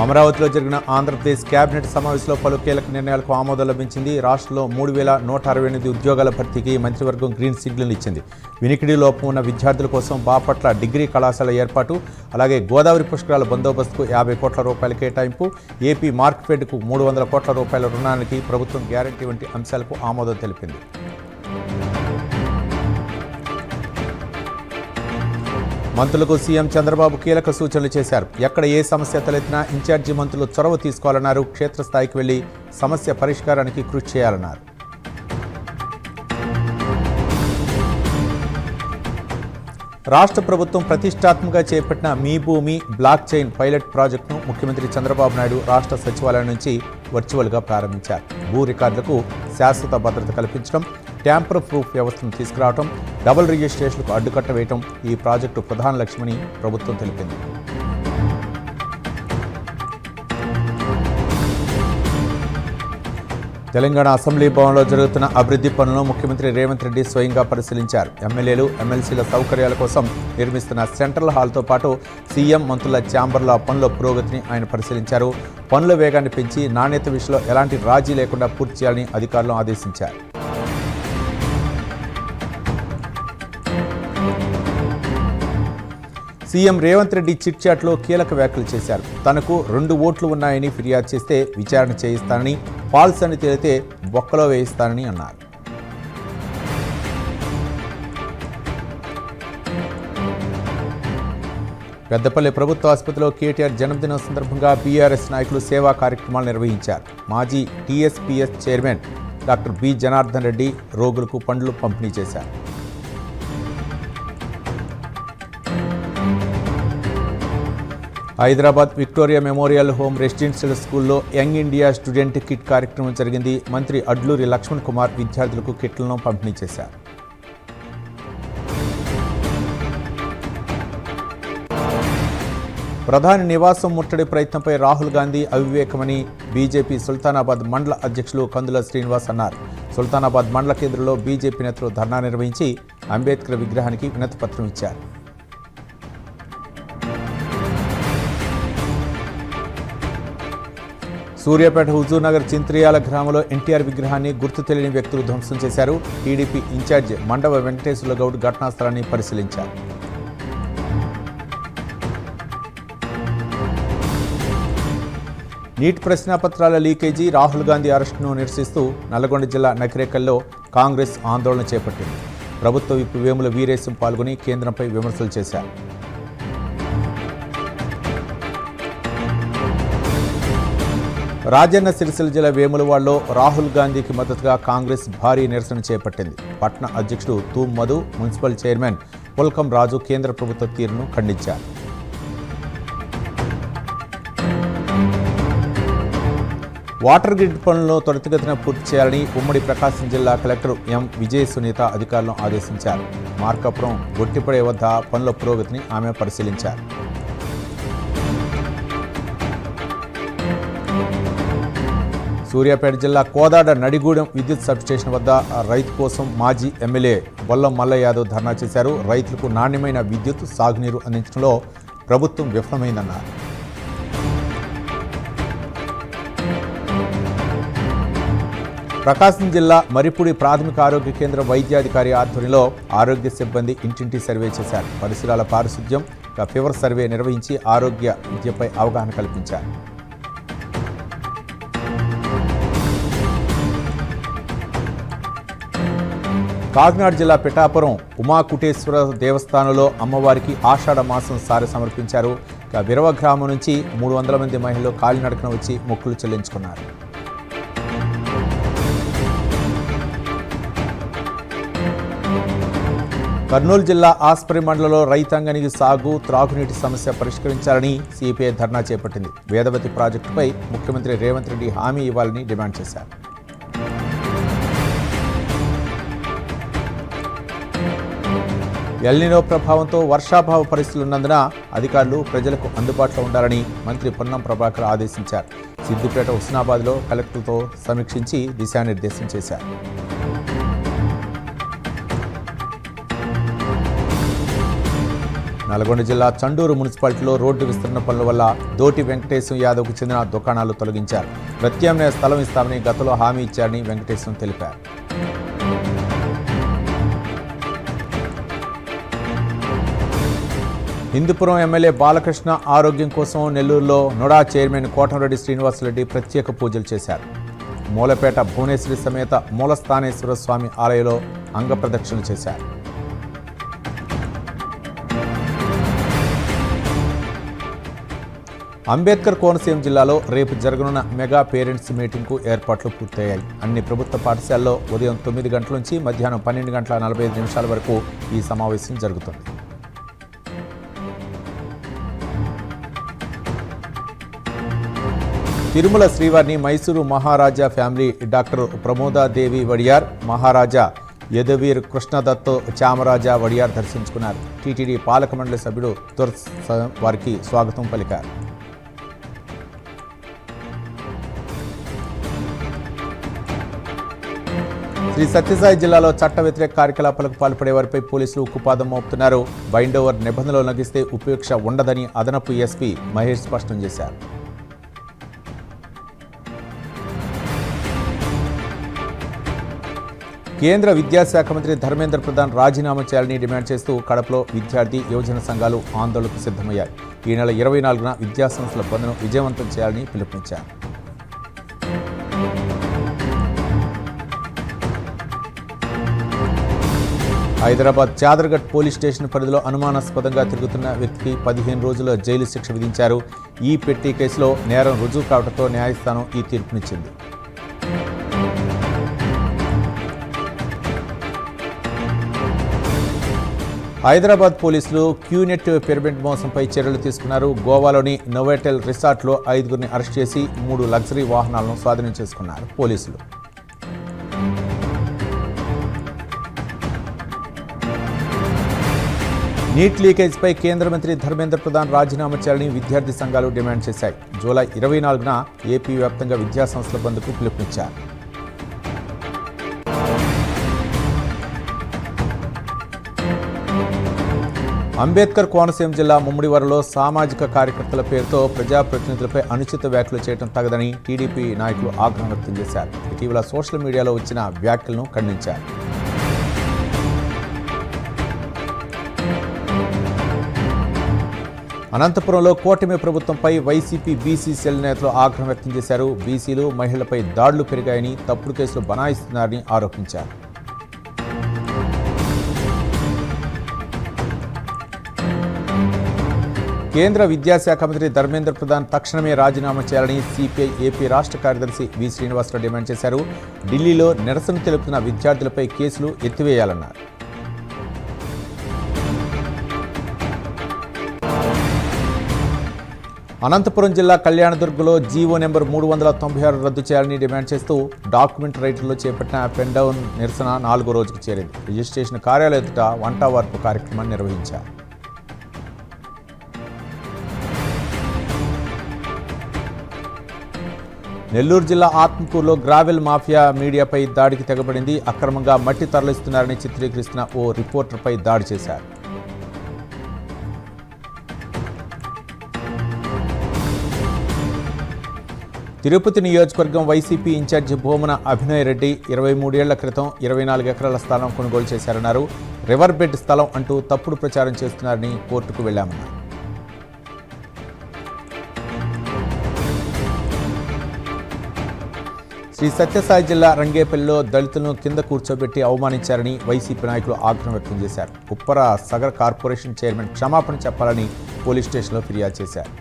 అమరావతిలో జరిగిన ఆంధ్రప్రదేశ్ కేబినెట్ సమావేశంలో పలు కీలక నిర్ణయాలకు ఆమోదం లభించింది. రాష్ట్రంలో 3,168 ఉద్యోగాల భర్తీకి మంత్రివర్గం గ్రీన్ సిగ్నల్ ఇచ్చింది. వినికిడి లోపం ఉన్న విద్యార్థుల కోసం బాపట్ల డిగ్రీ కళాశాల ఏర్పాటు, అలాగే గోదావరి పుష్కరాల బందోబస్తుకు 50 కోట్ల రూపాయల కేటాయింపు, ఏపీ మార్క్ఫెడ్కు 300 కోట్ల రూపాయల రుణానికి ప్రభుత్వం గ్యారంటీ వంటి అంశాలకు ఆమోదం తెలిపింది. మంత్రులకు సీఎం చంద్రబాబు కీలక సూచనలు చేశారు. ఎక్కడ ఏ సమస్య తలెత్తినా ఇన్ఛార్జి మంత్రులు చొరవ తీసుకోవాలన్నారు. క్షేత్రస్థాయికి వెళ్లి సమస్య పరిష్కారానికి కృషి చేయాలన్నారు. రాష్ట్ర ప్రభుత్వం ప్రతిష్టాత్మకంగా చేపట్టిన మీ భూమి బ్లాక్ చైన్ పైలట్ ప్రాజెక్టును ముఖ్యమంత్రి చంద్రబాబు నాయుడు రాష్ట్ర సచివాలయం నుంచి వర్చువల్గా ప్రారంభించారు. భూ రికార్డులకు శాశ్వత భద్రత కల్పించడం, ట్యాంపర్ ప్రూఫ్ వ్యవస్థను తీసుకురావడం, డబుల్ రిజిస్ట్రేషన్కు అడ్డుకట్ట వేయడం ఈ ప్రాజెక్టు ప్రధాన లక్ష్యమని ప్రభుత్వం తెలిపింది. తెలంగాణ అసెంబ్లీ భవన్లో జరుగుతున్న అభివృద్ధి పనులను ముఖ్యమంత్రి రేవంత్ రెడ్డి స్వయంగా పరిశీలించారు. ఎమ్మెల్యేలు, ఎమ్మెల్సీల సౌకర్యాల కోసం నిర్మిస్తున్న సెంట్రల్ హాల్తో పాటు సీఎం మంత్రుల ఛాంబర్ల పనుల పురోగతిని ఆయన పరిశీలించారు. పనుల వేగాన్ని పెంచి నాణ్యత విషయంలో ఎలాంటి రాజీ లేకుండా పూర్తి చేయాలని అధికారులను ఆదేశించారు. సీఎం రేవంత్ రెడ్డి చిట్ చాట్లో కీలక వ్యాఖ్యలు చేశారు. తనకు 2 ఓట్లు ఉన్నాయని ఫిర్యాదు చేస్తే విచారణ చేయిస్తానని, ఫాల్స్ అని తేలితే బొక్కలో వేయిస్తానని అన్నారు. పెద్దపల్లి ప్రభుత్వ ఆసుపత్రిలో కేటీఆర్ జన్మదినం సందర్భంగా బీఆర్ఎస్ నాయకులు సేవా కార్యక్రమాలు నిర్వహించారు. మాజీ TSPS chairman doctor B Janardhan Reddy రోగులకు పండ్లు పంపిణీ చేశారు. Hyderabad Victoria Memorial Home residential స్కూల్లో యంగ్ ఇండియా స్టూడెంట్ కిట్ కార్యక్రమం జరిగింది. మంత్రి అడ్లూరి లక్ష్మణ్ కుమార్ విద్యార్థులకు కిట్లను పంపిణీ చేశారు. ప్రధాని నివాసం ముట్టడి ప్రయత్నంపై రాహుల్ గాంధీ అవివేకమని బీజేపీ సుల్తానాబాద్ మండల అధ్యక్షులు కందుల శ్రీనివాస్ అన్నారు. సుల్తానాబాద్ మండల కేంద్రంలో బీజేపీ నేతలు ధర్నా నిర్వహించి అంబేద్కర్ విగ్రహానికి వినతిపత్రం ఇచ్చారు. సూర్యాపేట హుజూర్నగర్ చింత్రియాల గ్రామంలో ఎన్టీఆర్ విగ్రహాన్ని గుర్తు తెలియని వ్యక్తులు ధ్వంసం చేశారు. టీడీపీ ఇన్ఛార్జ్ మండవ వెంకటేశ్వర్ల గౌడ్ ఘటనా స్థలాన్ని పరిశీలించారు. నీట్ ప్రశ్నాపత్రాల లీకేజీ, రాహుల్ గాంధీ అరెస్టును నిరసిస్తూ నల్గొండ జిల్లా నకిరేకల్లో కాంగ్రెస్ ఆందోళన చేపట్టింది. ప్రభుత్వ విప్ వేముల వీరేశం పాల్గొని కేంద్రంపై విమర్శలు చేశారు. రాజన్న సిరిసిల్ల జిల్లా వేములవాడలో రాహుల్ గాంధీకి మద్దతుగా కాంగ్రెస్ భారీ నిరసన చేపట్టింది. పట్న అధ్యక్షుడు తూమ్ మధు, మున్సిపల్ చైర్మన్ పుల్కం రాజు కేంద్ర ప్రభుత్వ తీరును ఖండించారు. వాటర్ గ్రిడ్ పనులను త్వరితగతిన పూర్తి చేయాలని ఉమ్మడి ప్రకాశం జిల్లా కలెక్టర్ ఎం విజయ సునీత అధికారులను ఆదేశించారు. మార్కాపురం గొట్టిపడే వద్ద పనుల పురోగతిని ఆమె పరిశీలించారు. సూర్యాపేట జిల్లా కోదాడ నడిగూడెం విద్యుత్ సబ్స్టేషన్ వద్ద రైతు కోసం మాజీ ఎమ్మెల్యే బొల్లం మల్లయ్య యాదవ్ ధర్నా చేశారు. రైతులకు నాణ్యమైన విద్యుత్, సాగునీరు అందించడంలో ప్రభుత్వం విఫలమైందన్నారు. ప్రకాశం జిల్లా మరిపూడి ప్రాథమిక ఆరోగ్య కేంద్ర వైద్యాధికారి ఆధ్వర్యంలో ఆరోగ్య సిబ్బంది ఇంటింటి సర్వే చేశారు. పరిసరాల పారిశుధ్యం, ఫీవర్ సర్వే నిర్వహించి ఆరోగ్య విద్యపై అవగాహన కల్పించారు. కాకినాడ జిల్లా పిఠాపురం ఉమాకుటేశ్వర దేవస్థానంలో అమ్మవారికి ఆషాఢ మాసం సారె సమర్పించారు. విరవ గ్రామం నుంచి 300 మంది మహిళలు కాలినడకన వచ్చి మొక్కులు చెల్లించుకున్నారు. కర్నూలు జిల్లా ఆస్పరి మండలంలో రైతాంగానికి సాగు, త్రాగునీటి సమస్య పరిష్కరించాలని సిపిఐ ధర్నా చేపట్టింది. వేదవతి ప్రాజెక్టుపై ముఖ్యమంత్రి రేవంత్ రెడ్డి హామీ ఇవ్వాలని డిమాండ్ చేశారు. ఎల్నినో ప్రభావంతో వర్షాభావ పరిస్థితులు ఉన్నందున అధికారులు ప్రజలకు అందుబాటులో ఉండాలని మంత్రి పొన్నం ప్రభాకర్ ఆదేశించారు. సిద్దిపేట, హుస్నాబాద్లో కలెక్టర్తో సమీక్షించి దిశానిర్దేశం చేశారు. నల్గొండ జిల్లా చండూరు మున్సిపాలిటీలో రోడ్డు విస్తరణ పనుల వల్ల దోటి వెంకటేశం యాదవ్కు చెందిన దుకాణాలు తొలగించారు. ప్రత్యామ్నాయ స్థలం ఇస్తామని గతంలో హామీ ఇచ్చారని వెంకటేశం తెలిపారు. హిందూపురం ఎమ్మెల్యే బాలకృష్ణ ఆరోగ్యం కోసం నెల్లూరులో నుడా చైర్మన్ కోటంరెడ్డి శ్రీనివాసరెడ్డి ప్రత్యేక పూజలు చేశారు. మూలపేట భువనేశ్వరి సమేత మూలస్థానేశ్వర స్వామి ఆలయంలో అంగప్రదక్షిణలు చేశారు. అంబేద్కర్ కోనసీమ జిల్లాలో రేపు జరగనున్న మెగా పేరెంట్స్ మీటింగ్కు ఏర్పాట్లు పూర్తయ్యాయి. అన్ని ప్రభుత్వ పాఠశాలల్లో ఉదయం 9 గంటల నుంచి మధ్యాహ్నం 12:45 వరకు ఈ సమావేశం జరుగుతుంది. తిరుమల శ్రీవారిని మైసూరు మహారాజా ఫ్యామిలీ డాక్టర్ ప్రమోదాదేవి వడియార్, మహారాజా యదువీర్ కృష్ణదత్ చామరాజా వడియార్ దర్శించుకున్నారు. టీటీడీ పాలక మండలి సభ్యుడు తుర్స్ వారికి స్వాగతం పలికారు. శ్రీ సత్యసాయి జిల్లాలో చట్ట వ్యతిరేక కార్యకలాపాలకు పాల్పడే వారిపై పోలీసులు ఉక్కుపాదం మోపుతున్నారు. బైండ్ ఓవర్ నిబంధనలు ఉల్లంఘిస్తే ఉపేక్ష ఉండదని అదనపు ఎస్పీ మహేష్ స్పష్టం చేశారు. కేంద్ర విద్యాశాఖ మంత్రి ధర్మేంద్ర ప్రధాన్ రాజీనామా చేయాలని డిమాండ్ చేస్తూ కడపలో విద్యార్థి యువజన సంఘాలు ఆందోళనకు సిద్ధమయ్యాయి. ఈ నెల 24న విద్యాసంస్థల బంద్ను విజయవంతం చేయాలని పిలుపునిచ్చారు. హైదరాబాద్ చాదర్ఘట్ పోలీస్ స్టేషన్ పరిధిలో అనుమానాస్పదంగా తిరుగుతున్న వ్యక్తికి 15 రోజుల జైలు శిక్ష విధించారు. ఈ పెట్టి కేసులో నేరం రుజువు కావడంతో న్యాయస్థానం ఈ తీర్పునిచ్చింది. హైదరాబాద్ పోలీసులు క్యూనెట్ పిరమిడ్ మోసంపై చర్యలు తీసుకున్నారు. గోవాలోని నోవోటెల్ రిసార్ట్లో 5గురిని అరెస్ట్ చేసి 3 లగ్జరీ వాహనాలను స్వాధీనం చేసుకున్నారు పోలీసులు. నీట్ లీకేజ్పై కేంద్ర మంత్రి ధర్మేంద్ర ప్రధాన్ రాజీనామా చేయాలని విద్యార్థి సంఘాలు డిమాండ్ చేశాయి. జూలై 24న ఏపీ వ్యాప్తంగా విద్యాసంస్థల బంద్కు పిలుపునిచ్చారు. అంబేద్కర్ కోనసీమ జిల్లా ముమ్మిడివరంలో సామాజిక కార్యకర్తల పేరుతో ప్రజాప్రతినిధులపై అనుచిత వ్యాఖ్యలు చేయడం తగదని టీడీపీ నాయకులు ఆగ్రహం వ్యక్తం చేశారు. ఇటీవల సోషల్ మీడియాలో వచ్చిన వ్యాఖ్యలను ఖండించారు. అనంతపురంలో కూటమి ప్రభుత్వంపై వైసీపీ బీసీ సెల్ నేతలు ఆగ్రహం వ్యక్తం చేశారు. బీసీలు మహిళలపై దాడులు పెరిగాయని, తప్పుడు కేసులు బనాయిస్తున్నారని ఆరోపించారు. కేంద్ర విద్యాశాఖ మంత్రి ధర్మేంద్ర ప్రధాన్ తక్షణమే రాజీనామా చేయాలని సిపిఐ ఏపీ రాష్ట్ర కార్యదర్శి వి శ్రీనివాసరావు డిమాండ్ చేశారు. ఢిల్లీలో నిరసన తెలుపుతున్న విద్యార్థులపై కేసులు ఎత్తివేయాలన్నారు. అనంతపురం జిల్లా కళ్యాణదుర్గలో జీవో నెంబర్ 396 రద్దు చేయాలని డిమాండ్ చేస్తూ డాక్యుమెంట్ రైటర్లో చేపట్టిన పెన్ డౌన్ నిరసన 4వ రోజుకు చేరింది. రిజిస్ట్రేషన్ కార్యాలయం ఎదుట వంట వార్పు కార్యక్రమాన్ని నిర్వహించారు. నెల్లూరు జిల్లా ఆత్మకూరులో గ్రావెల్ మాఫియా మీడియాపై దాడికి తెగబడింది. అక్రమంగా మట్టి తరలిస్తున్నారని చిత్రీకరిస్తున్న ఓ రిపోర్టర్పై దాడి చేశారు. తిరుపతి నియోజకవర్గం వైసీపీ ఇన్ఛార్జి భూమన అభినయ్ రెడ్డి 23 ఏళ్ల క్రితం 24 ఎకరాల స్థలం కొనుగోలు చేశారన్నారు. రివర్ బెడ్ స్థలం అంటూ తప్పుడు ప్రచారం చేస్తున్నారని కోర్టుకు వెళ్లామన్నారు. శ్రీ సత్యసాయి జిల్లా రంగేపల్లిలో దళితులను కింద కూర్చోబెట్టి అవమానించారని వైసీపీ నాయకులు ఆగ్రహం వ్యక్తం చేశారు. ఉప్పర సగర్ కార్పొరేషన్ చైర్మన్ క్షమాపణ చెప్పాలని పోలీస్ స్టేషన్లో ఫిర్యాదు చేశారు.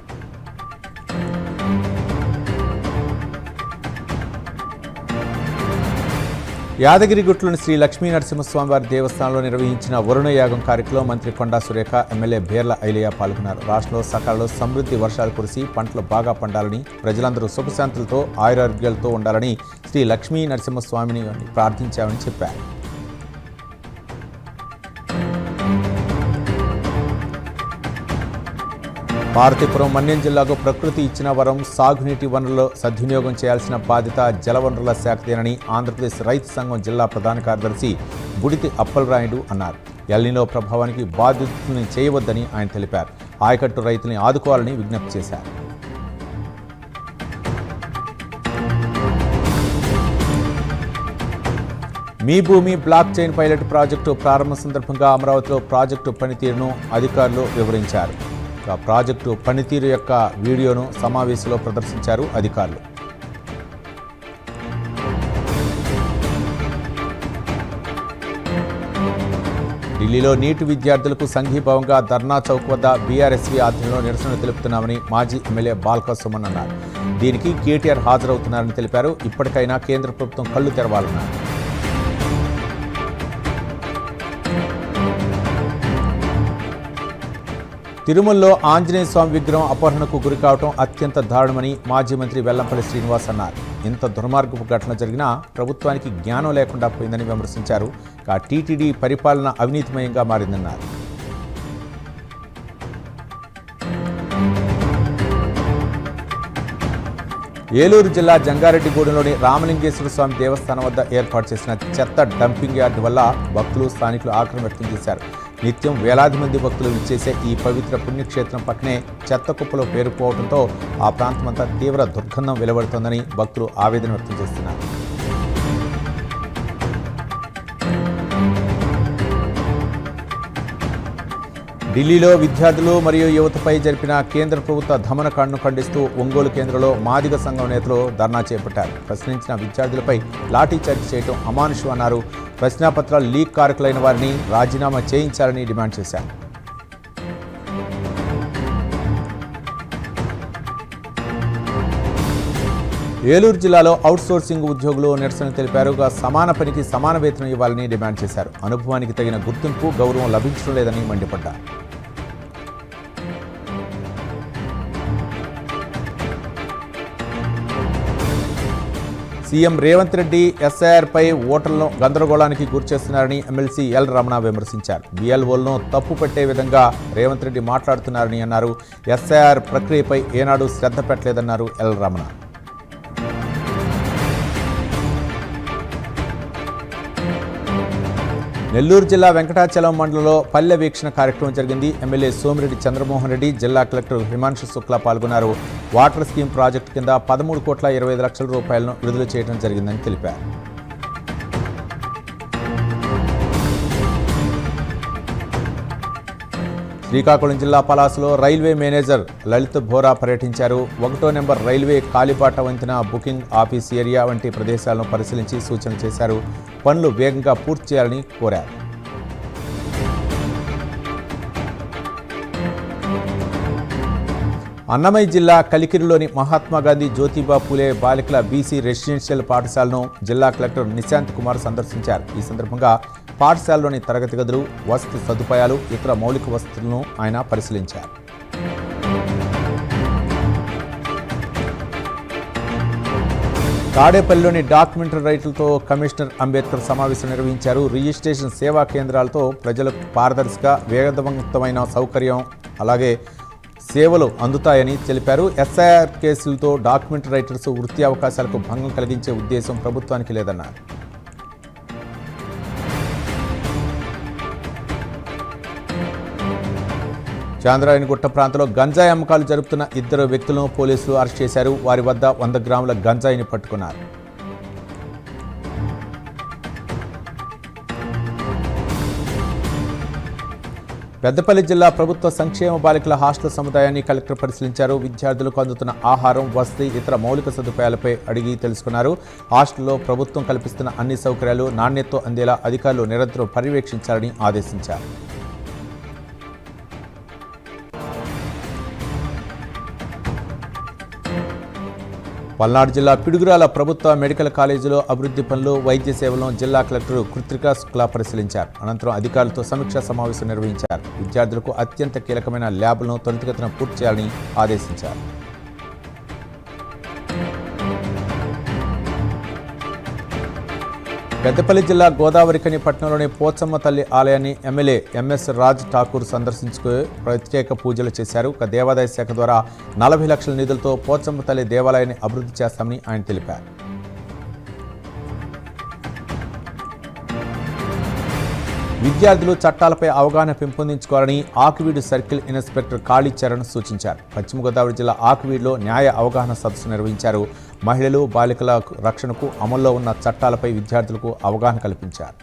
యాదగిరిగుట్లోని శ్రీ లక్ష్మీ నరసింహస్వామివారి దేవస్థానంలో నిర్వహించిన వరుణ యాగం కార్యక్రమంలో మంత్రి కొండా సురేఖ, ఎమ్మెల్యే బేర్ల ఐలయ్య పాల్గొన్నారు. రాష్ట్రంలో సకాలంలో సమృద్ధి వర్షాలు కురిసి పంటలు బాగా పండాలని, ప్రజలందరూ సుఖశాంతులతో ఆయురారోగ్యాలతో ఉండాలని శ్రీ లక్ష్మీ నరసింహస్వామిని ప్రార్థించామని చెప్పారు. పార్వతీపురం మన్యం జిల్లాకు ప్రకృతి ఇచ్చిన వరం సాగునీటి వనరులు సద్వినియోగం చేయాల్సిన బాధ్యత జలవనరుల శాఖదేనని ఆంధ్రప్రదేశ్ రైతు సంఘం జిల్లా ప్రధాన కార్యదర్శి బుడితి అప్పలరాయుడు అన్నారు. ఎల్నినో ప్రభావానికి బాధితుల్ని చేయవద్దని ఆయన తెలిపారు. ఆయకట్టు రైతుల్ని ఆదుకోవాలని విజ్ఞప్తి చేశారు. మీ భూమి బ్లాక్ చైన్ పైలట్ ప్రాజెక్టు ప్రారంభ సందర్భంగా అమరావతిలో ప్రాజెక్టు పనితీరును అధికారులు వివరించారు. ప్రాజెక్టు పనితీరు యొక్క వీడియోను సమావేశంలో ప్రదర్శించారు అధికారులు. ఢిల్లీలో నీట్ విద్యార్థులకు సంఘీభావంగా ధర్నా చౌక్ వద్ద బీఆర్ఎస్వీ ఆధ్వర్యంలో నిరసన తెలుపుతున్నామని మాజీ ఎమ్మెల్యే బాల్కా సుమన్ అన్నారు. దీనికి కేటీఆర్ హాజరవుతున్నారని తెలిపారు. ఇప్పటికైనా కేంద్ర ప్రభుత్వం కళ్లు తెరవాలన్నారు. తిరుమలలో ఆంజనేయ స్వామి విగ్రహం అపహరణకు గురికావడం అత్యంత దారుణమని మాజీ మంత్రి వెల్లంపల్లి శ్రీనివాస్ అన్నారు. ఇంత దుర్మార్గపు ఘటన జరిగినా ప్రభుత్వానికి జ్ఞానం లేకుండా పోయిందని విమర్శించారు. టీటీడీ పరిపాలన అవినీతిమయంగా మారిందన్నారు. ఏలూరు జిల్లా జంగారెడ్డిగూడెంలోని రామలింగేశ్వర స్వామి దేవస్థానం వద్ద ఏర్పాటు చేసిన చెత్త డంపింగ్ యార్డు వల్ల భక్తులు స్థానికులు ఆగ్రహం వ్యక్తం చేశారు. నిత్యం వేలాది మంది భక్తులు విచ్చేసే ఈ పవిత్ర పుణ్యక్షేత్రం పక్కనే చెత్త కుప్పలో పేరుకుపోవడంతో ఆ ప్రాంతమంతా తీవ్ర దుర్గంధం వెలువడుతోందని భక్తులు ఆవేదన వ్యక్తం చేస్తున్నారు. ఢిల్లీలో విద్యార్థులు మరియు యువతపై జరిపిన కేంద్ర ప్రభుత్వ దమనకాండను ఖండిస్తూ ఒంగోలు కేంద్రంలో మాదిగ సంఘం నేతలు ధర్నా చేపట్టారు. ప్రశ్నించిన విద్యార్థులపై లాఠీచార్జి చేయడం అమానుషం అన్నారు. ప్రశ్నాపత్రాలు లీక్ కారకులైన వారిని రాజీనామా చేయించాలని డిమాండ్ చేశారు. ఏలూరు జిల్లాలో అవుట్సోర్సింగ్ ఉద్యోగులు నిరసన తెలిపారు. సమాన పనికి సమాన వేతనం ఇవ్వాలని డిమాండ్ చేశారు. అనుభవానికి తగిన గుర్తింపు గౌరవం లభించడం లేదని మండిపడ్డారు. సీఎం రేవంత్ రెడ్డి ఎస్ఐఆర్పై ఓటర్లను గందరగోళానికి గురిచేస్తున్నారని ఎమ్మెల్సీ ఎల్ రమణ విమర్శించారు. బీఎల్ఓలను తప్పు పెట్టే విధంగా రేవంత్ రెడ్డి మాట్లాడుతున్నారని అన్నారు. ఎస్ఐఆర్ ప్రక్రియపై ఏనాడు శ్రద్ధ పెట్టలేదన్నారు ఎల్ రమణ. నెల్లూరు జిల్లా వెంకటాచలం మండలంలో పల్లె వీక్షణ కార్యక్రమం జరిగింది. ఎమ్మెల్యే సోమిరెడ్డి చంద్రమోహన్ రెడ్డి, జిల్లా కలెక్టర్ హిమాంశు శుక్లా పాల్గొన్నారు. వాటర్ స్కీమ్ ప్రాజెక్టు కింద 13,25,00,000 రూపాయలను విడుదల చేయడం జరిగిందని తెలిపారు. శ్రీకాకుళం జిల్లా పలాసలో రైల్వే మేనేజర్ లలిత్ బోరా పర్యటించారు. 1వ నెంబర్ రైల్వే కాలిబాట వంతెన, బుకింగ్ ఆఫీస్ ఏరియా వంటి ప్రదేశాలను పరిశీలించి సూచన చేశారు. పనులు వేగంగా పూర్తి చేయాలని కోరారు. అన్నమయ్య జిల్లా కలికిరిలోని మహాత్మాగాంధీ జ్యోతిబా పూలే బాలికల బీసీ రెసిడెన్షియల్ పాఠశాలను జిల్లా కలెక్టర్ నిశాంత్ కుమార్ సందర్శించారు. ఈ సందర్భంగా పాఠశాలలోని తరగతి గదులు, వసతి సదుపాయాలు, ఇతర మౌలిక వసతులను ఆయన పరిశీలించారు. తాడేపల్లిలోని డాక్యుమెంటరీ రైతులతో కమిషనర్ అంబేద్కర్ సమావేశం నిర్వహించారు. రిజిస్ట్రేషన్ సేవా కేంద్రాలతో ప్రజలకు పారదర్శక, వేగవంతమైన సౌకర్యం అలాగే సేవలు అందుతాయని తెలిపారు. ఎస్ఐఆర్ కేసులతో డాక్యుమెంటరీ రైటర్స్ వృత్తి అవకాశాలకు భంగం కలిగించే ఉద్దేశం ప్రభుత్వానికి లేదన్నారు. చాంద్రాయణగుట్ట ప్రాంతంలో గంజాయి అమ్మకాలు జరుపుతున్న 2 వ్యక్తులను పోలీసులు అరెస్ట్ చేశారు. వారి వద్ద 100 గ్రాముల గంజాయిని పట్టుకున్నారు. పెద్దపల్లి జిల్లా ప్రభుత్వ సంక్షేమ బాలికల హాస్టల్ సముదాయాన్ని కలెక్టర్ పరిశీలించారు. విద్యార్థులకు అందుతున్న ఆహారం, వసతి, ఇతర మౌలిక సదుపాయాలపై అడిగి తెలుసుకున్నారు. హాస్టల్లో ప్రభుత్వం కల్పిస్తున్న అన్ని సౌకర్యాలు నాణ్యతతో అందేలా అధికారులు నిరంతరం పర్యవేక్షించాలని ఆదేశించారు. పల్నాడు జిల్లా పిడుగురాల ప్రభుత్వ మెడికల్ కాలేజీలో అభివృద్ధి పనులు, వైద్య సేవలను జిల్లా కలెక్టర్ కృత్రికా శుక్లా పరిశీలించారు. అనంతరం అధికారులతో సమీక్షా సమావేశం నిర్వహించారు. విద్యార్థులకు అత్యంత కీలకమైన ల్యాబ్లను త్వరితగతిన పూర్తి చేయాలని ఆదేశించారు. పెద్దపల్లి జిల్లా గోదావరిఖని పట్టణంలోని పోచమ్మ తల్లి ఆలయాన్ని ఎమ్మెల్యే ఎంఎస్ రాజ్ ఠాకూర్ సందర్శించుకుని ప్రత్యేక పూజలు చేశారు. దేవాదాయ శాఖ ద్వారా 40 లక్షల నిధులతో పోచమ్మ తల్లి దేవాలయాన్ని అభివృద్ధి చేస్తామని ఆయన తెలిపారు. విద్యార్థులు చట్టాలపై అవగాహన పెంపొందించుకోవాలని ఆకువీడు సర్కిల్ ఇన్స్పెక్టర్ కాళీచరణ్ సూచించారు. పశ్చిమ గోదావరి జిల్లా ఆకువీడులో న్యాయ అవగాహన సదస్సు నిర్వహించారు. మహిళలు, బాలికల రక్షణకు అమల్లో ఉన్న చట్టాలపై విద్యార్థులకు అవగాహన కల్పించారు.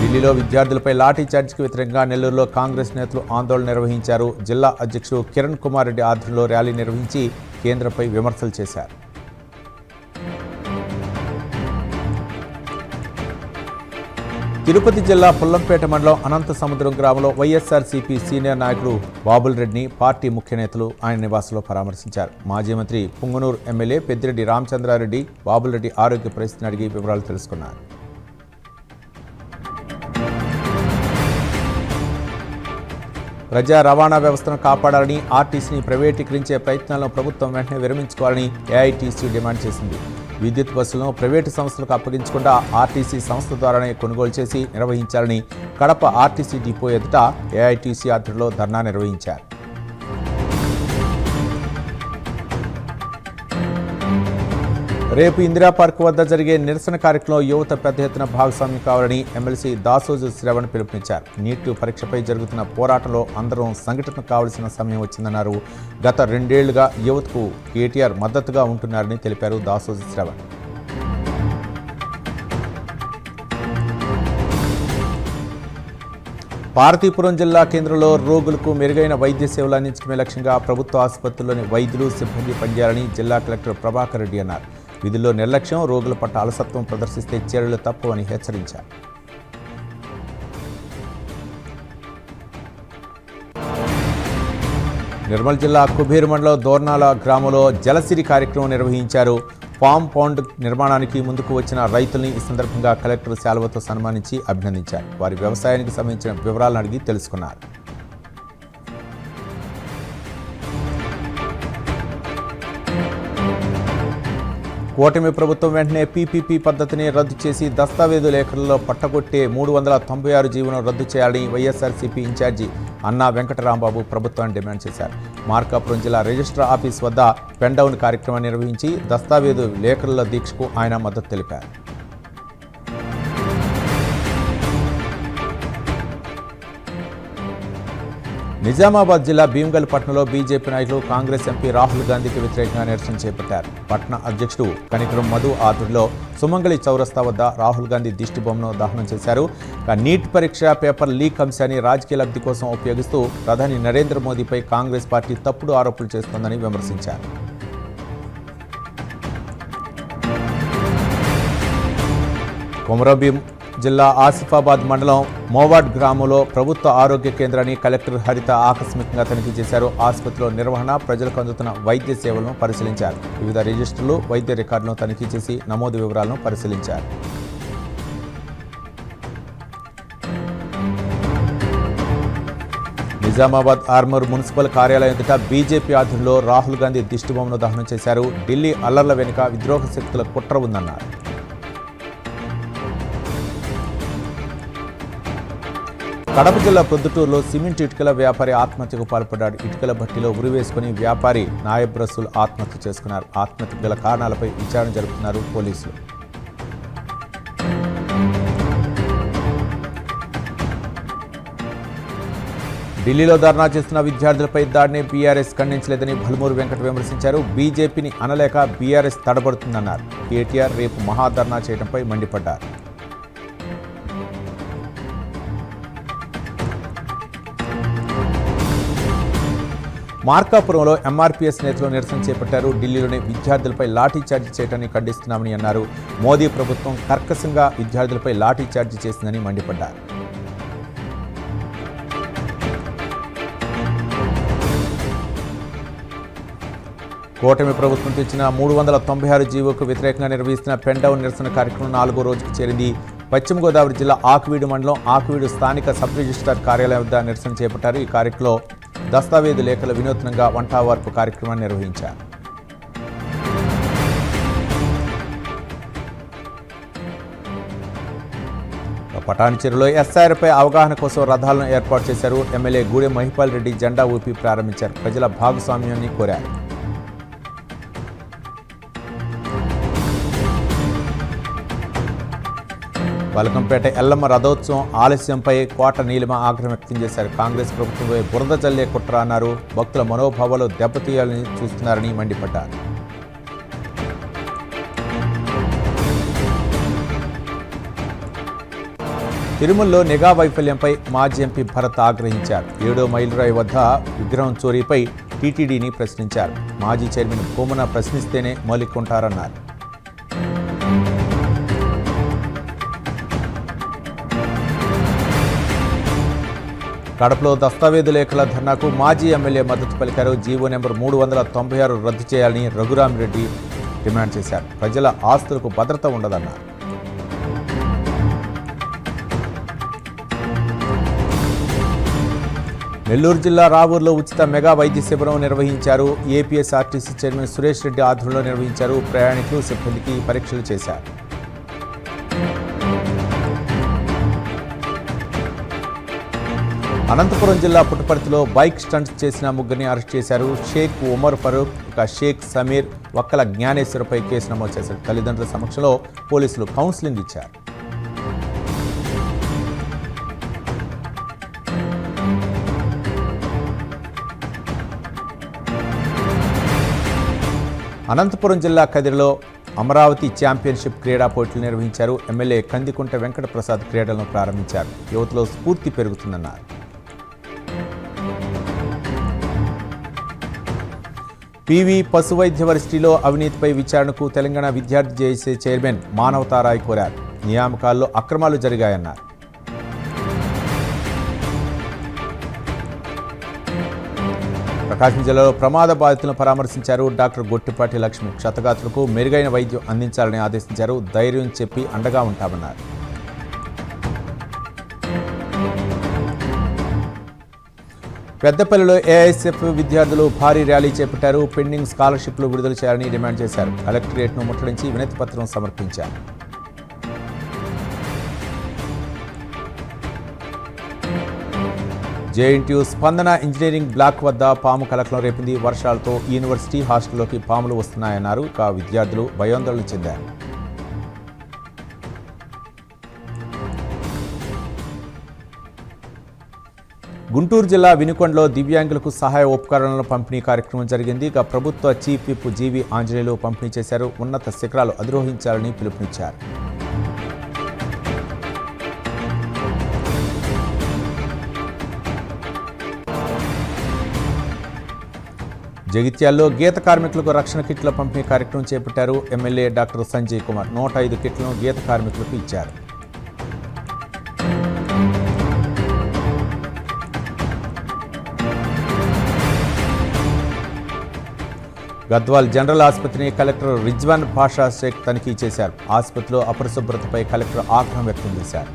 ఢిల్లీలో విద్యార్థులపై లాఠీ చార్జికి వ్యతిరేకంగా నెల్లూరులో కాంగ్రెస్ నేతలు ఆందోళన నిర్వహించారు. జిల్లా అధ్యక్షుడు కిరణ్ కుమార్ రెడ్డి ఆధ్వర్యంలో ర్యాలీ నిర్వహించి కేంద్రంపై విమర్శలు చేశారు. తిరుపతి జిల్లా పుల్లంపేట మండలం అనంత సముద్రం గ్రామంలో వైఎస్ఆర్సీపీ సీనియర్ నాయకుడు బాబుల్ రెడ్డిని పార్టీ ముఖ్య నేతలు ఆయన నివాసంలో పరామర్శించారు. మాజీ మంత్రి పుంగనూరు ఎమ్మెల్యే పెద్దిరెడ్డి రామచంద్రారెడ్డి బాబుల్ రెడ్డి ఆరోగ్య పరిస్థితిని అడిగి వివరాలు తెలుసుకున్నారు. ప్రజా రవాణా వ్యవస్థను కాపాడాలని, ఆర్టీసీని ప్రైవేటీకరించే ప్రయత్నాలను ప్రభుత్వం వెంటనే విరమించుకోవాలని ఏఐటీసీ డిమాండ్ చేసింది. విద్యుత్ బస్సులను ప్రైవేటు సంస్థలకు అప్పగించకుండా ఆర్టీసీ సంస్థ ద్వారానే కొనుగోలు చేసి నిర్వహించాలని కడప ఆర్టీసీ డిపో ఎదుట ఏఐటీసీ ఆధ్వర్యంలో ధర్నా నిర్వహించారు. రేపు ఇందిరా పార్క్ వద్ద జరిగే నిరసన కార్యక్రమంలో యువత పెద్ద ఎత్తున భాగస్వామ్యం కావాలని ఎమ్మెల్సీ దాసోజు శ్రవణ్ పిలుపునిచ్చారు. నీట్ పరీక్షపై జరుగుతున్న పోరాటంలో అందరం సంఘటన కావాల్సిన సమయం వచ్చిందన్నారు. గత 2 ఏళ్లుగా యువతకు కేటీఆర్ మద్దతుగా ఉంటున్నారని తెలిపారు దాసోజు శ్రవణ్. పార్వతీపురం జిల్లా కేంద్రంలో రోగులకు మెరుగైన వైద్య సేవలు అందించడమే లక్ష్యంగా ప్రభుత్వ ఆసుపత్రుల్లోని వైద్యులు, సిబ్బంది పనిచేయాలని జిల్లా కలెక్టర్ ప్రభాకర్ రెడ్డి అన్నారు. విధుల్లో నిర్లక్ష్యం, రోగుల పట్ల అలసత్వం ప్రదర్శిస్తే చర్యలు తప్పవని హెచ్చరించారు. నిర్మల్ జిల్లా కుబేరు మండలం దోర్నాల గ్రామంలో జలసిరి కార్యక్రమం నిర్వహించారు. ఫామ్ పౌండ్ నిర్మాణానికి ముందుకు వచ్చిన రైతుల్ని ఈ సందర్భంగా కలెక్టర్ శాలువతో సన్మానించి అభినందించారు. వారి వ్యవసాయానికి సంబంధించిన వివరాలను అడిగి తెలుసుకున్నారు. కూటమి ప్రభుత్వం వెంటనే పీపీపీ పద్ధతిని రద్దు చేసి దస్తావేజు లేఖలలో పట్టగొట్టే 396 జీవోను రద్దు చేయాలని వైఎస్ఆర్సీపీ ఇన్ఛార్జి అన్నా వెంకటరాంబాబు ప్రభుత్వాన్ని డిమాండ్ చేశారు. మార్కాపురం జిల్లా రిజిస్టర్ ఆఫీస్ వద్ద పెన్డౌన్ కార్యక్రమాన్ని నిర్వహించి దస్తావేజు లేఖల దీక్షకు ఆయన మద్దతు తెలిపారు. నిజామాబాద్ జిల్లా భీమ్గల్ పట్టణంలో బీజేపీ నాయకులు కాంగ్రెస్ ఎంపీ రాహుల్ గాంధీకి వ్యతిరేకంగా నిరసన చేపట్టారు. పట్టణ అధ్యక్షుడు కనికరం మధు ఆధ్వర్యంలో సుమంగళి చౌరస్తా వద్ద రాహుల్ గాంధీ దిష్టి బొమ్మను దహనం చేశారు. నీట్ పరీక్ష పేపర్ లీక్ అంశాన్ని రాజకీయ లబ్ధి కోసం ఉపయోగిస్తూ ప్రధాని నరేంద్ర మోదీపై కాంగ్రెస్ పార్టీ తప్పుడు ఆరోపణలు చేస్తోందని విమర్శించారు. కొమరంభీం జిల్లా ఆసిఫాబాద్ మండలం మోవాడ్ గ్రామంలో ప్రభుత్వ ఆరోగ్య కేంద్రాన్ని కలెక్టర్ హరిత ఆకస్మికంగా తనిఖీ చేశారు. ఆసుపత్రిలో నిర్వహణ, ప్రజలకు అందుతున్న వైద్య సేవలను పరిశీలించారు. వివిధ రిజిస్టర్లు, వైద్య రికార్డులను తనిఖీ చేసి నమోదు వివరాలను పరిశీలించారు. నిజామాబాద్ ఆర్మూర్ మున్సిపల్ కార్యాలయం ఎదుట బీజేపీ ఆధ్వర్యంలో రాహుల్ గాంధీ దిష్టిబొమ్మను దహనం చేశారు. ఢిల్లీ అల్లర్ల వెనుక విద్రోహ శక్తుల కుట్ర ఉందన్నారు. కడప జిల్లా ప్రొద్దుటూరులో సిమెంట్ ఇటుకల వ్యాపారి ఆత్మహత్యకు పాల్పడ్డాడు. ఇటుకల భట్టిలో ఉరివేసుకుని వ్యాపారి నాయబ్ రసూల్ ఆత్మహత్య చేసుకున్నారు. ఆత్మహత్యకు గల కారణాలపై విచారణ జరుపుతున్నారు పోలీసులు. ఢిల్లీలో ధర్నా చేస్తున్న విద్యార్థులపై దాడిని బీఆర్ఎస్ ఖండించలేదని భల్మూరు వెంకట విమర్శించారు. బీజేపీని అనలేక బీఆర్ఎస్ తడబడుతుందన్నారు. కేటీఆర్ రేపు మహాధర్నా చేయడంపై మండిపడ్డారు. మార్కాపురంలో ఎంఆర్పీఎస్ నేతలు నిరసన చేపట్టారు. ఢిల్లీలోని విద్యార్థులపై లాఠీ చార్జీ చేయడాన్ని ఖండిస్తున్నామని అన్నారు. మోదీ ప్రభుత్వం కర్కశంగా విద్యార్థులపై లాఠీ చార్జీ చేసిందని మండిపడ్డారు. కూటమి ప్రభుత్వం తెచ్చిన 396 జీవోకు వ్యతిరేకంగా నిర్వహిస్తున్న పెన్డౌన్ నిరసన కార్యక్రమం 4వ రోజుకు చేరింది. పశ్చిమ గోదావరి జిల్లా ఆకువీడు మండలం ఆకువీడు స్థానిక సబ్ రిజిస్ట్రార్ కార్యాలయం వద్ద నిరసన చేపట్టారు. ఈ కార్యక్రమంలో దస్తావేజు లేఖలు వినూత్నంగా వంటావార్పు కార్యక్రమాన్ని నిర్వహించారు. పటాన్చెరులో ఎస్ఐఆర్పై అవగాహన కోసం రథాలను ఏర్పాటు చేశారు. ఎమ్మెల్యే గూడెం మహిపాల్ రెడ్డి జెండా ఊపి ప్రారంభించారు. ప్రజల భాగస్వామ్యాన్ని కోరారు. బలకంపేట ఎల్లమ్మ రథోత్సవం ఆలస్యంపై కోట నీలిమ ఆగ్రహం వ్యక్తం చేశారు. కాంగ్రెస్ ప్రభుత్వంపై బురద జల్లే కుట్ర అన్నారు. భక్తుల మనోభావాలు దెబ్బతీయాలని చూస్తున్నారని మండిపడ్డారు. తిరుమలలో నిఘా వైఫల్యంపై మాజీ ఎంపీ భరత్ ఆగ్రహించారు. 7వ మైలురాయి వద్ద విగ్రహం చోరీపై టీటీడీని ప్రశ్నించారు. మాజీ చైర్మన్ భూమన ప్రశ్నిస్తేనే మౌలికుంటారన్నారు. కడపలో దస్తావేజు లేఖల ధర్నాకు మాజీ ఎమ్మెల్యే మద్దతు పలికారు. జీవో నెంబర్ 396 రద్దు చేయాలని రఘురామిరెడ్డి డిమాండ్ చేశారు. ప్రజల ఆస్తులకు భద్రత ఉండదన్నారు. నెల్లూరు జిల్లా రావూరులో ఉచిత మెగా వైద్య శిబిరం నిర్వహించారు. ఏపీఎస్ఆర్టీసీ చైర్మన్ సురేష్ రెడ్డి ఆధ్వర్యంలో నిర్వహించారు. ప్రయాణికులు సిబ్బందికి పరీక్షలు చేశారు. అనంతపురం జిల్లా పుట్టపర్తిలో బైక్ స్టంట్స్ చేసిన ముగ్గురిని అరెస్ట్ చేశారు. షేక్ ఉమర్ ఫరూక్, షేక్ సమీర్, వక్కల జ్ఞానేశ్వరపై కేసు నమోదు చేశారు. తల్లిదండ్రుల సమక్షంలో పోలీసులు కౌన్సిలింగ్ ఇచ్చారు. అనంతపురం జిల్లా కదిరిలో అమరావతి ఛాంపియన్షిప్ క్రీడా పోటీలు నిర్వహించారు. ఎమ్మెల్యే కందికుంట వెంకట ప్రసాద్ క్రీడలను ప్రారంభించారు. యువతలో స్ఫూర్తి పెరుగుతుందన్నారు. పివి పశువైద్య వర్సిటీలో అవినీతిపై విచారణకు తెలంగాణ విద్యార్థి జేఏసీ చైర్మన్ మానవతారాయ్ కోరారు. నియామకాల్లో అక్రమాలు జరిగాయన్నారు. ప్రకాశం జిల్లాలో ప్రమాద బాధితులను పరామర్శించారు. డాక్టర్ గొట్టిపాటి లక్ష్మి క్షతగాత్రులకు మెరుగైన వైద్యం అందించాలని ఆదేశించారు. ధైర్యం చెప్పి అండగా ఉంటామన్నారు. పెద్దపల్లిలో ఏఐఎస్ఎఫ్ విద్యార్థులు భారీ ర్యాలీ చేపట్టారు. పెండింగ్ స్కాలర్షిప్లు విడుదల చేయాలని డిమాండ్ చేశారు. కలెక్టరేట్ను ముట్టడించి వినతి పత్రం సమర్పించారు. జేఎన్టీయూ స్పందన ఇంజనీరింగ్ బ్లాక్ వద్ద పాము కలకలం రేపింది. వర్షాలతో యూనివర్సిటీ హాస్టల్లోకి పాములు వస్తున్నాయన్నారు. విద్యార్థులు భయాందోళన చెందారు. గుంటూరు జిల్లా వినుకొండలో దివ్యాంగులకు సహాయ ఉపకరణల పంపిణీ కార్యక్రమం జరిగింది. ప్రభుత్వ చీఫ్ విప్ జీవి ఆంజనేయులు పంపిణీ చేశారు. ఉన్నత శిఖరాలు అధిరోహించాలని పిలుపునిచ్చారు. జగిత్యాల్లో గీత కార్మికులకు రక్షణ కిట్ల పంపిణీ కార్యక్రమం చేపట్టారు. ఎమ్మెల్యే డాక్టర్ సంజయ్ కుమార్ 105 కిట్లను గీత కార్మికులకు ఇచ్చారు. గద్వాల్ జనరల్ ఆసుపత్రిని కలెక్టర్ రిజ్వాన్ పాషా షేక్ తనిఖీ చేశారు. ఆసుపత్రిలో అపరిశుభ్రతపై కలెక్టర్ ఆగ్రహం వ్యక్తం చేశారు.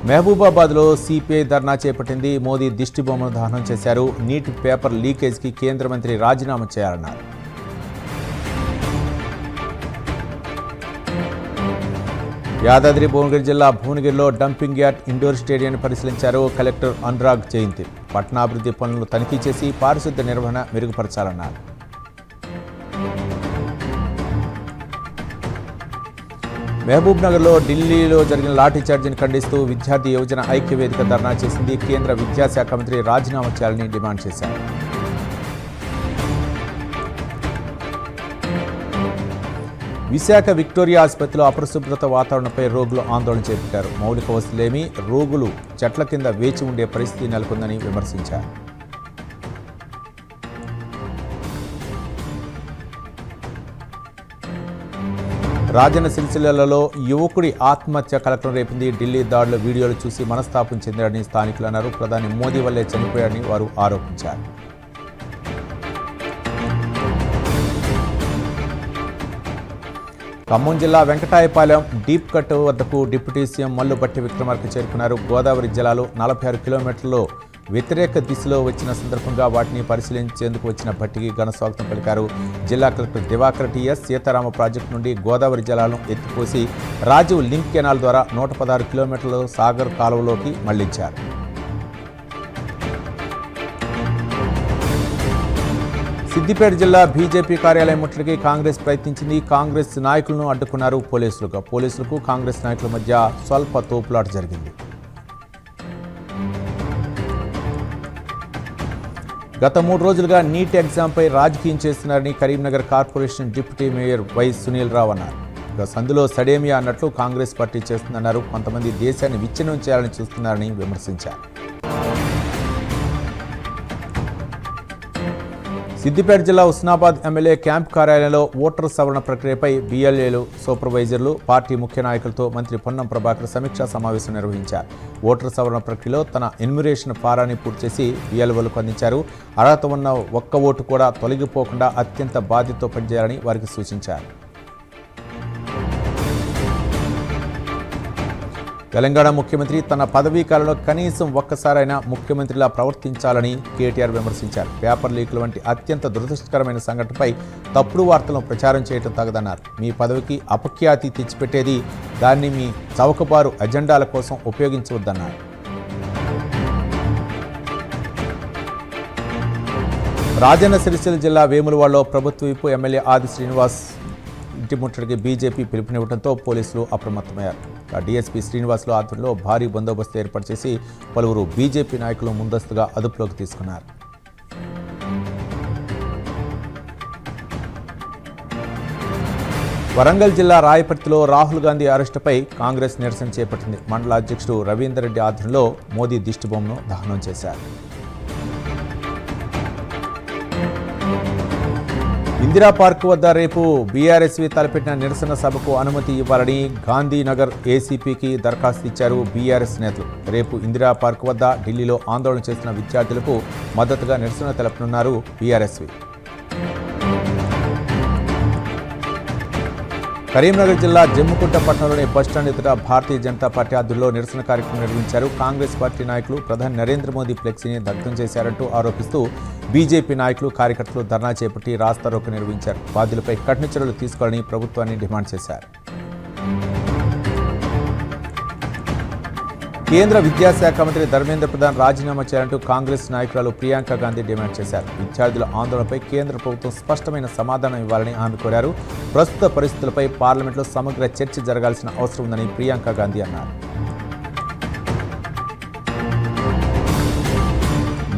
మహబూబాబాద్లో సిపిఐ ధర్నా చేపట్టింది. మోదీ దిష్టిబొమ్మను దహనం చేశారు. నీట్ పేపర్ లీకేజ్కి కేంద్ర మంత్రి రాజీనామా చేయాలన్నారు. యాదాద్రి భువనగిరి జిల్లా భువనగిరిలో డంపింగ్ యార్డ్ ఇండోర్ స్టేడియాన్ని పరిశీలించారు. కలెక్టర్ అనురాగ్ జయంతి పట్టణాభివృద్ధి పనులను తనిఖీ చేసి పారిశుద్ధ్య నిర్వహణ మెరుగుపరచాలన్నారు. మహబూబ్ నగర్లో ఢిల్లీలో జరిగిన లాఠీచార్జీని ఖండిస్తూ విద్యార్థి యువజన ఐక్య వేదిక ధర్నా చేసింది. కేంద్ర విద్యాశాఖ మంత్రి రాజీనామా చేయాలని డిమాండ్ చేశారు. విశాఖ విక్టోరియా ఆసుపత్రిలో అపరిశుభ్రత వాతావరణంపై రోగులు ఆందోళన చేపట్టారు. మౌలిక వసతులేమి రోగులు చెట్ల కింద వేచి ఉండే పరిస్థితి నెలకొందని విమర్శించారు. రాజన్న సిరిసిల్లలో యువకుడి ఆత్మహత్య కలకలం రేపింది. ఢిల్లీ దాడుల వీడియోలు చూసి మనస్తాపం చెందారని స్థానికులు అన్నారు. ప్రధాని మోదీ వల్లే చనిపోయారని వారు ఆరోపించారు. ఖమ్మం జిల్లా వెంకటాయపాలెం డీప్ కట్ వద్దకు డిప్యూటీ సీఎం మల్లుబట్టి విక్రమార్క చేరుకున్నారు. గోదావరి జలాలు 46 కిలోమీటర్లలో వ్యతిరేక దిశలో వచ్చిన సందర్భంగా వాటిని పరిశీలించేందుకు వచ్చిన భట్టికి ఘన స్వాగతం పలికారు. జిల్లా collector Diwakar TS Sitarama project నుండి గోదావరి జలాలను ఎత్తిపోసి రాజీవ్ లింక్ కెనాల్ ద్వారా 116 కిలోమీటర్ల సాగర్ కాలువలోకి మళ్లించారు. సిద్దిపేట జిల్లా బీజేపీ కార్యాలయం ముట్టడికి కాంగ్రెస్ ప్రయత్నించింది. కాంగ్రెస్ నాయకులను అడ్డుకున్నారు పోలీసులకు కాంగ్రెస్ నాయకుల మధ్య స్వల్ప తోపులాట జరిగింది. గత 3 రోజులుగా నీట్ ఎగ్జామ్పై రాజకీయం చేస్తున్నారని Karimnagar corporation deputy mayor Y Sunil Rao అన్నారు. సందులో సడేమియా అన్నట్లు కాంగ్రెస్ పార్టీ చేస్తుందన్నారు. కొంతమంది దేశాన్ని విచ్ఛిన్నం చేయాలని చూస్తున్నారని విమర్శించారు. సిద్దిపేట జిల్లా హుస్నాబాద్ ఎమ్మెల్యే క్యాంప్ కార్యాలయంలో ఓటర్ సవరణ ప్రక్రియపై బీఎల్ఏలు, సూపర్వైజర్లు, పార్టీ ముఖ్య నాయకులతో మంత్రి పొన్నం ప్రభాకర్ సమీక్షా సమావేశం నిర్వహించారు. ఓటర్ సవరణ ప్రక్రియలో తన ఎన్యుమరేషన్ ఫారాన్ని పూర్తి చేసి బీఎల్ఓలకు అందించారు. అర్హత ఉన్న ఒక్క ఓటు కూడా తొలగిపోకుండా అత్యంత బాధ్యతతో పనిచేయాలని వారికి సూచించారు. తెలంగాణ ముఖ్యమంత్రి తన పదవీ కాలంలో కనీసం ఒక్కసారైనా ముఖ్యమంత్రిలా ప్రవర్తించాలని కేటీఆర్ విమర్శించారు. పేపర్ లీకుల వంటి అత్యంత దురదృష్టకరమైన సంఘటనపై తప్పుడు వార్తలను ప్రచారం చేయడం తగదన్నారు. మీ పదవికి అపఖ్యాతి తెచ్చిపెట్టేది, దాన్ని మీ చౌకబారు అజెండాల కోసం ఉపయోగించవద్దన్నారు. రాజన్న సిరిసిల్ల జిల్లా వేములవాడలో ప్రభుత్వ వైపు ఎమ్మెల్యే ఆది శ్రీనివాస్ ఇంటి ముట్టడికి బీజేపీ పిలుపునివ్వడంతో పోలీసులు అప్రమత్తమయ్యారు. డీఎస్పీ శ్రీనివాసులు ఆధ్వర్యంలో భారీ బందోబస్తు ఏర్పాటు చేసి పలువురు బీజేపీ నాయకులు ముందస్తుగా అదుపులోకి తీసుకున్నారు. వరంగల్ జిల్లా రాయపర్తిలో రాహుల్ గాంధీ అరెస్టుపై కాంగ్రెస్ నిరసన చేపట్టింది. మండల అధ్యక్షుడు రవీందర్ రెడ్డి ఆధ్వర్యంలో మోదీ దిష్టిబొమ్మను దహనం చేశారు. ఇందిరా పార్క్ వద్ద రేపు బీఆర్ఎస్వి తలపెట్టిన నిరసన సభకు అనుమతి ఇవ్వాలని గాంధీనగర్ ఏసీపీకి దరఖాస్తు ఇచ్చారు బీఆర్ఎస్ నేతలు. రేపు ఇందిరా పార్క్ వద్ద ఢిల్లీలో ఆందోళన చేస్తున్న విద్యార్థులకు మద్దతుగా నిరసన తెలపనున్నారు బీఆర్ఎస్వి. కరీంనగర్ జిల్లా జమ్మికుంట పట్టణంలోని బస్టాండ్ ఎదుట భారతీయ జనతా పార్టీ ఆధ్వర్యంలో నిరసన కార్యక్రమం నిర్వహించారు. కాంగ్రెస్ పార్టీ నాయకులు ప్రధాని నరేంద్ర మోదీ ఫ్లెక్సీని దగ్ధం చేశారంటూ ఆరోపిస్తూ బీజేపీ నాయకులు, కార్యకర్తలు ధర్నా చేపట్టి రాస్తారోకో నిర్వహించారు. బాధ్యులపై కఠిన చర్యలు తీసుకోవాలని ప్రభుత్వాన్ని డిమాండ్ చేశారు. కేంద్ర విద్యాశాఖ మంత్రి ధర్మేంద్ర ప్రధాన్ రాజీనామా చేయాలంటూ కాంగ్రెస్ నాయకురాలు ప్రియాంక గాంధీ డిమాండ్ చేశారు. విద్యార్థుల ఆందోళనపై కేంద్ర ప్రభుత్వం స్పష్టమైన సమాధానం ఇవ్వాలని ఆమె కోరారు. ప్రస్తుత పరిస్థితులపై పార్లమెంట్లో సమగ్ర చర్చ జరగాల్సిన అవసరం ఉందని ప్రియాంక గాంధీ అన్నారు.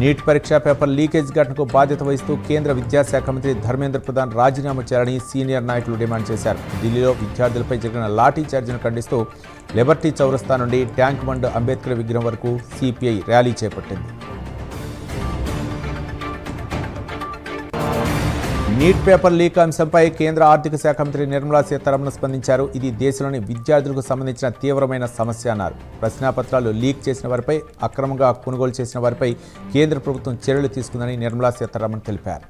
నీట్ పరీక్షా పేపర్ లీకేజ్ ఘటనకు బాధ్యత వహిస్తూ కేంద్ర విద్యాశాఖ మంత్రి ధర్మేంద్ర ప్రధాన్ రాజీనామా చేయాలని సీనియర్ నాయకులు డిమాండ్ చేశారు. ఢిల్లీలో విద్యార్థులపై జరిగిన లాఠీ చార్జీను ఖండిస్తూ లిబర్టీ చౌరస్తా నుండి ట్యాంక్ బండ్ అంబేద్కర్ విగ్రహం వరకు సిపిఐ ర్యాలీ చేపట్టింది. నీట్ పేపర్ లీక్ అంశంపై కేంద్ర ఆర్థిక శాఖ మంత్రి నిర్మలా సీతారామన్ స్పందించారు. ఇది దేశంలోని విద్యార్థులకు సంబంధించిన తీవ్రమైన సమస్య అన్నారు. ప్రశ్నాపత్రాలు లీక్ చేసిన వారిపై, అక్రమంగా కొనుగోలు చేసిన వారిపై కేంద్ర ప్రభుత్వం చర్యలు తీసుకుందని నిర్మలా సీతారామన్ తెలిపారు.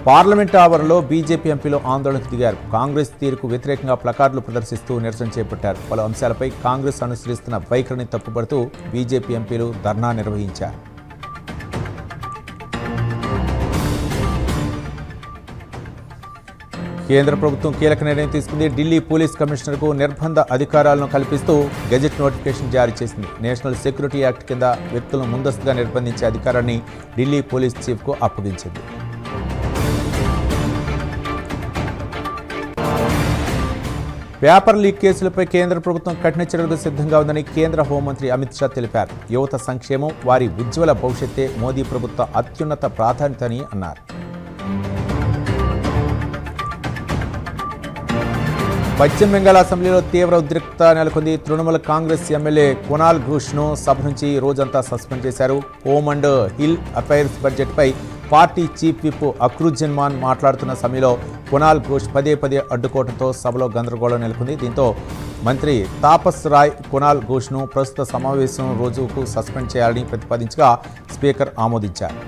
పార్లమెంట్ ఆవరణలో బీజేపీ ఎంపీలు ఆందోళనకు దిగారు. కాంగ్రెస్ తీరుకు వ్యతిరేకంగా ప్లకార్డులు ప్రదర్శిస్తూ నిరసన చేపట్టారు. పలు అంశాలపై కాంగ్రెస్ అనుసరిస్తున్న వైఖరిని తప్పుపడుతూ బీజేపీ ఎంపీలు ధర్నా నిర్వహించారు. కేంద్ర ప్రభుత్వం కీలక నిర్ణయం తీసుకుంది. ఢిల్లీ పోలీస్ కమిషనర్కు నిర్బంధ అధికారాలను కల్పిస్తూ గెజెట్ నోటిఫికేషన్ జారీ చేసింది. నేషనల్ సెక్యూరిటీ యాక్ట్ కింద వ్యక్తులను ముందస్తుగా నిర్బంధించే అధికారాన్ని ఢిల్లీ పోలీస్ చీఫ్కు అప్పగించింది. పేపర్ లీక్ కేసులపై కేంద్ర ప్రభుత్వం కఠిన చర్యలకు సిద్ధంగా ఉందని కేంద్ర హోంమంత్రి అమిత్ షా తెలిపారు. యువత సంక్షేమం, వారి ఉజ్వల భవిష్యత్తే మోదీ ప్రభుత్వ అత్యున్నత ప్రాధాన్యత అని అన్నారు. పశ్చిమ బెంగాల్ అసెంబ్లీలో తీవ్ర ఉద్రిక్తత నెలకొంది. తృణమూల్ కాంగ్రెస్ ఎమ్మెల్యే కునాల్ ఘోష్ను సభ నుంచి రోజంతా సస్పెండ్ చేశారు. హోమ్ అండ్ హిల్ అఫైర్స్ బడ్జెట్పై పార్టీ చీఫ్ విప్ అక్రుజ్జన్ మాన్ మాట్లాడుతున్న సమయంలో కునాల్ ఘోష్ పదే అడ్డుకోవడంతో సభలో గందరగోళం నెలకొంది. దీంతో మంత్రి తాపస్ రాయ్ కునాల్ ఘోష్ను ప్రస్తుత సమావేశం రోజుకు సస్పెండ్ చేయాలని ప్రతిపాదించగా స్పీకర్ ఆమోదించారు.